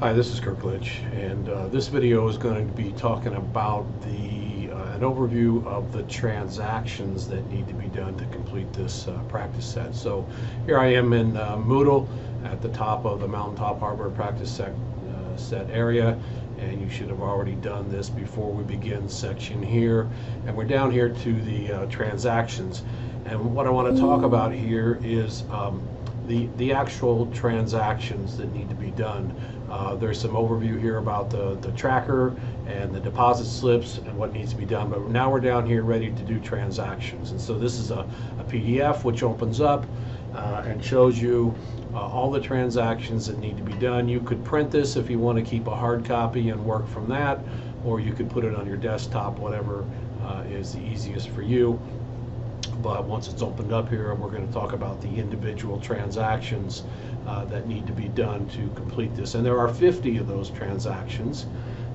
Hi, this is Kirk Litch, and this video is going to be talking about an overview of the transactions that need to be done to complete this practice set. So here I am in Moodle at the top of the Mountaintop Hardware practice set area, and you should have already done this before we begin section here. And we're down here to the transactions, and what I want to talk about here is the actual transactions that need to be done. There's some overview here about the tracker and the deposit slips and what needs to be done, but now we're down here ready to do transactions. And so this is a PDF which opens up and shows you all the transactions that need to be done. You could print this if you want to keep a hard copy and work from that, or you could put it on your desktop, whatever is the easiest for you. But once it's opened up here, we're going to talk about the individual transactions that need to be done to complete this. And there are 50 of those transactions.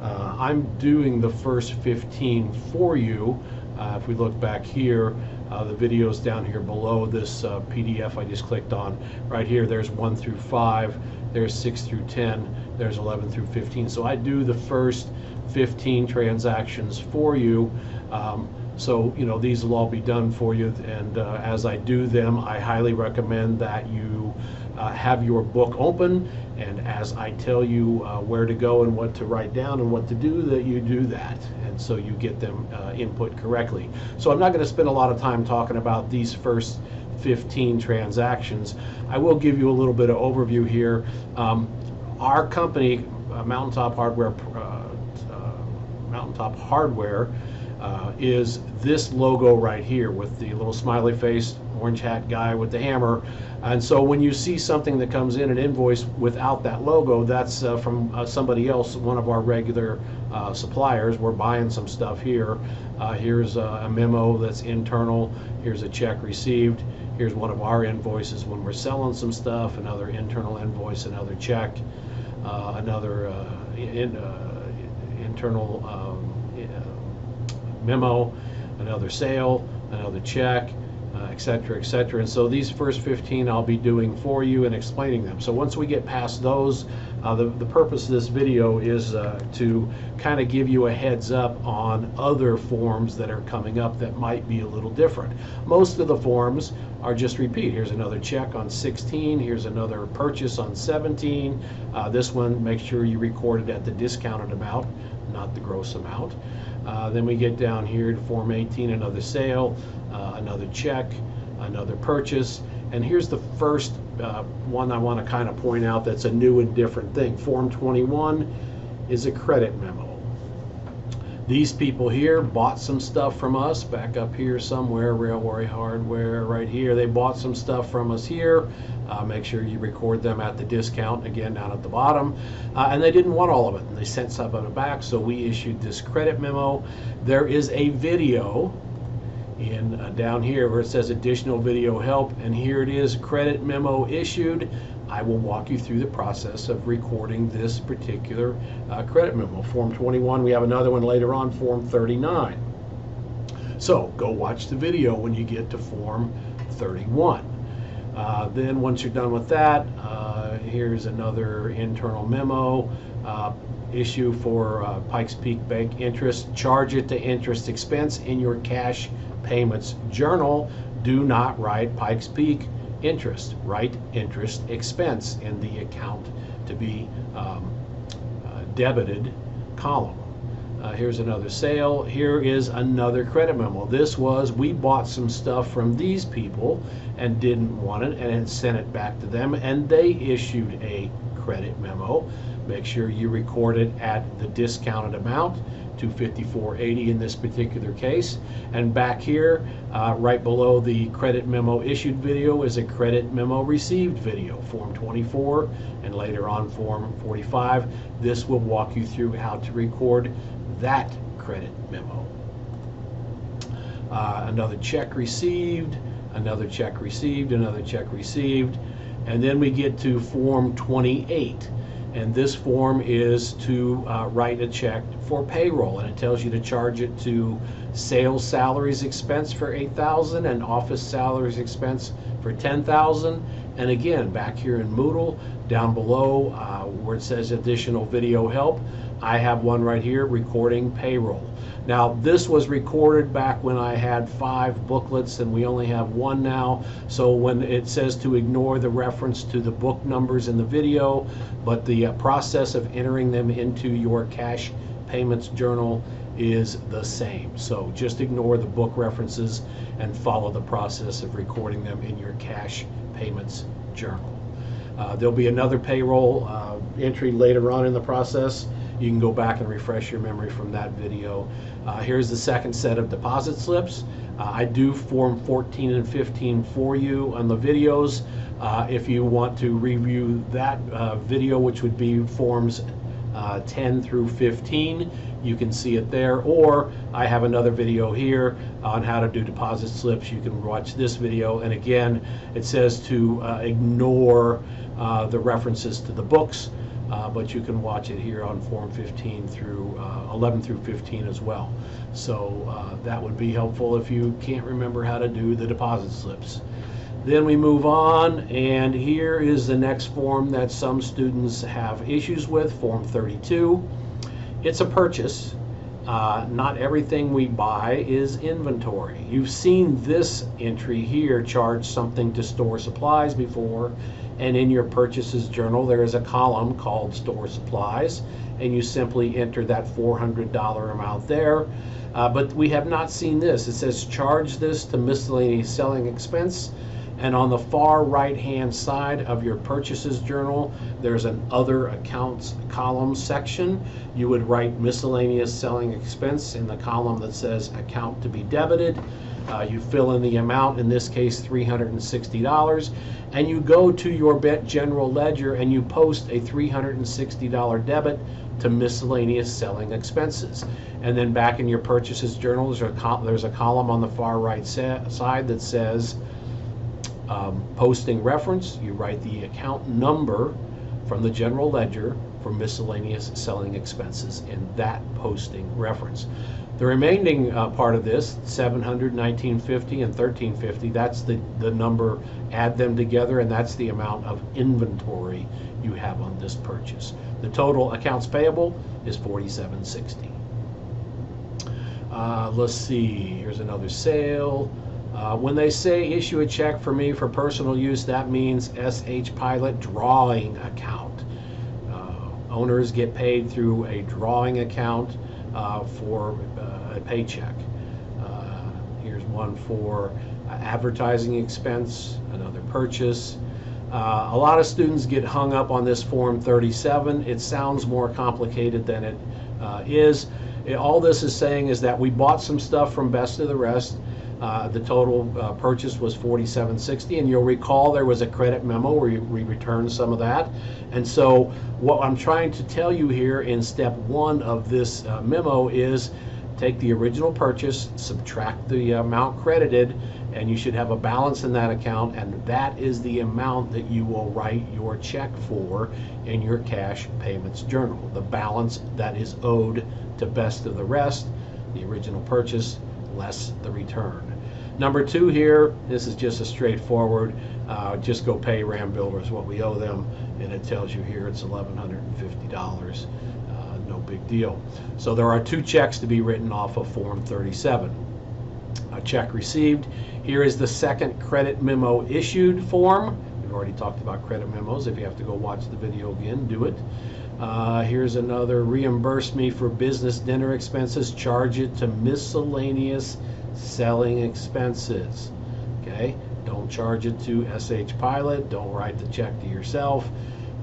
I'm doing the first 15 for you. If we look back here, the video's down here below this PDF I just clicked on. Right here, there's 1 through 5, there's 6 through 10, there's 11 through 15. So I do the first 15 transactions for you. So, you know, these will all be done for you, and as I do them, I highly recommend that you have your book open, and as I tell you where to go and what to write down and what to do, that you do that, and so you get them input correctly. So I'm not going to spend a lot of time talking about these first 15 transactions. I will give you a little bit of overview here. Our company, Mountaintop Hardware, is this logo right here with the little smiley face, orange hat guy with the hammer. And so when you see something that comes in an invoice without that logo, that's from somebody else, one of our regular suppliers. We're buying some stuff here. Here's a memo that's internal. Here's a check received. Here's one of our invoices when we're selling some stuff, another internal invoice, another check, another internal memo, another sale, another check, etc., etc. And so these first 15 I'll be doing for you and explaining them. So once we get past those, the purpose of this video is to kind of give you a heads up on other forms that are coming up that might be a little different. Most of the forms are just repeat. Here's another check on 16, here's another purchase on 17. This one, make sure you record it at the discounted amount, not the gross amount. Then we get down here to Form 18, another sale, another check, another purchase. And here's the first one I want to kind of point out that's a new and different thing. Form 21 is a credit memo. These people here bought some stuff from us back up here somewhere, Railway Hardware right here. They bought some stuff from us here. Make sure you record them at the discount, again down at the bottom. And they didn't want all of it, and they sent some of it back, so we issued this credit memo. There is a video in down here where it says additional video help, and here it is, credit memo issued. I will walk you through the process of recording this particular credit memo. Form 21, we have another one later on, Form 39. So go watch the video when you get to Form 31. Then once you're done with that, here's another internal memo. Issue for Pikes Peak Bank interest. Charge it to interest expense in your cash payments journal. Do not write Pikes Peak interest. Write interest expense in the account to be debited column. Here's another sale. Here is another credit memo. This was, we bought some stuff from these people and didn't want it and had sent it back to them, and they issued a credit memo. Make sure you record it at the discounted amount, $254.80 in this particular case. And back here, right below the credit memo issued video, is a credit memo received video, Form 24, and later on Form 45. This will walk you through how to record that credit memo. Another check received, another check received, another check received, and then we get to Form 28. And this form is to write a check for payroll, and it tells you to charge it to sales salaries expense for $8,000 and office salaries expense for $10,000, And again, back here in Moodle, down below where it says additional video help, I have one right here, recording payroll. Now, this was recorded back when I had 5 booklets and we only have 1 now. So when it says to ignore the reference to the book numbers in the video, but the process of entering them into your cash payments journal is the same. So just ignore the book references and follow the process of recording them in your cash payments journal. There'll be another payroll entry later on in the process. You can go back and refresh your memory from that video. Here's the second set of deposit slips. I do Form 14 and 15 for you on the videos. If you want to review that video, which would be Forms 10 through 15, you can see it there, or I have another video here on how to do deposit slips. You can watch this video, and again, it says to ignore the references to the books, but you can watch it here on Form 15 through 11 through 15 as well. So that would be helpful if you can't remember how to do the deposit slips. Then we move on, and here is the next form that some students have issues with, Form 32. It's a purchase. Not everything we buy is inventory. You've seen this entry here, charge something to store supplies before, and in your purchases journal there is a column called store supplies, and you simply enter that $400 amount there. But we have not seen this. It says charge this to miscellaneous selling expense. And on the far right hand side of your purchases journal, there's an other accounts column section. You would write miscellaneous selling expense in the column that says account to be debited. You fill in the amount, in this case $360, and you go to your general ledger and you post a $360 debit to miscellaneous selling expenses. And then back in your purchases journal, there's a column on the far right side that says posting reference. You write the account number from the general ledger for miscellaneous selling expenses in that posting reference. The remaining part of this, 700, 1950, and 1350, that's the number, add them together, and that's the amount of inventory you have on this purchase. The total accounts payable is $47.60. Let's see, here's another sale. When they say issue a check for me for personal use, that means SH Pilot drawing account. Owners get paid through a drawing account for a paycheck. Here's one for advertising expense, another purchase. A lot of students get hung up on this Form 37. It sounds more complicated than it is. All this is saying is that we bought some stuff from Best of the Rest. The total purchase was $47.60, and you'll recall there was a credit memo where we returned some of that. And so what I'm trying to tell you here in step 1 of this memo is take the original purchase, subtract the amount credited, and you should have a balance in that account, and that is the amount that you will write your check for in your cash payments journal. The balance that is owed to Best of the Rest, the original purchase, less the return. Number 2 here, this is just a straightforward, just go pay Ram Builders what we owe them, and it tells you here it's $1,150. No big deal. So there are 2 checks to be written off of Form 37. A check received. Here is the second credit memo issued form. We've already talked about credit memos. If you have to go watch the video again, do it. Here's another, reimburse me for business dinner expenses, charge it to miscellaneous selling expenses. Okay, don't charge it to SH Pilot, don't write the check to yourself.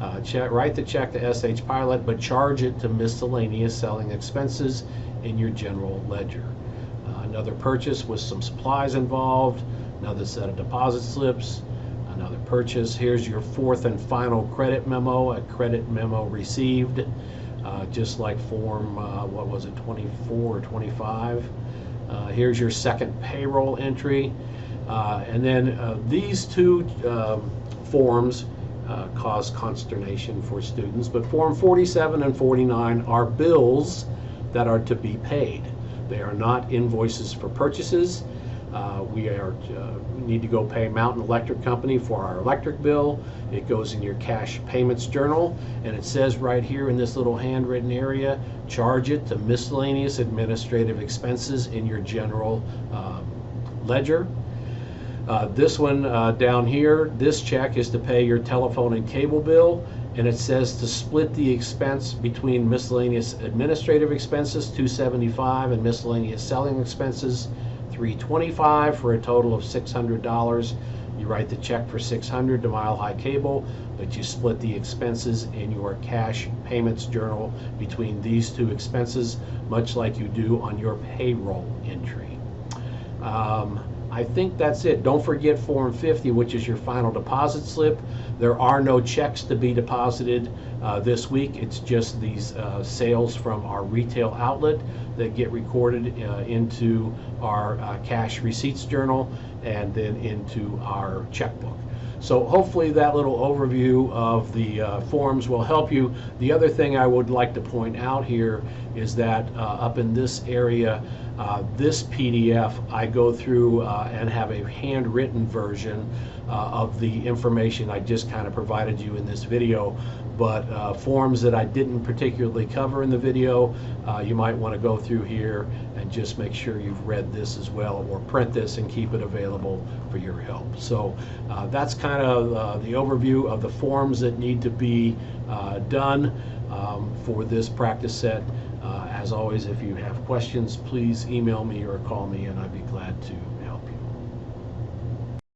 Write the check to SH Pilot, but charge it to miscellaneous selling expenses in your general ledger. Another purchase with some supplies involved, another set of deposit slips, another purchase. Here's your 4th and final credit memo, a credit memo received, just like Form, what was it, 24 or 25. Here's your second payroll entry. And then these 2 forms cause consternation for students, but Form 47 and 49 are bills that are to be paid. They are not invoices for purchases. We need to go pay Mountain Electric Company for our electric bill. It goes in your cash payments journal, and it says right here in this little handwritten area, charge it to miscellaneous administrative expenses in your general ledger. This one down here, this check is to pay your telephone and cable bill, and it says to split the expense between miscellaneous administrative expenses, $275, and miscellaneous selling expenses, $325, for a total of $600. You write the check for $600 to Mile High Cable, but you split the expenses in your cash payments journal between these two expenses, much like you do on your payroll entry. I think that's it. Don't forget Form 50, which is your final deposit slip. There are no checks to be deposited this week. It's just these sales from our retail outlet that get recorded into our cash receipts journal and then into our checkbook. So hopefully that little overview of the forms will help you. The other thing I would like to point out here is that up in this area, this PDF, I go through and have a handwritten version of the information I just kind of provided you in this video. But forms that I didn't particularly cover in the video, you might want to go through here and just make sure you've read this as well, or print this and keep it available for your help. So that's kind of the overview of the forms that need to be done for this practice set. As always, if you have questions, please email me or call me, and I'd be glad to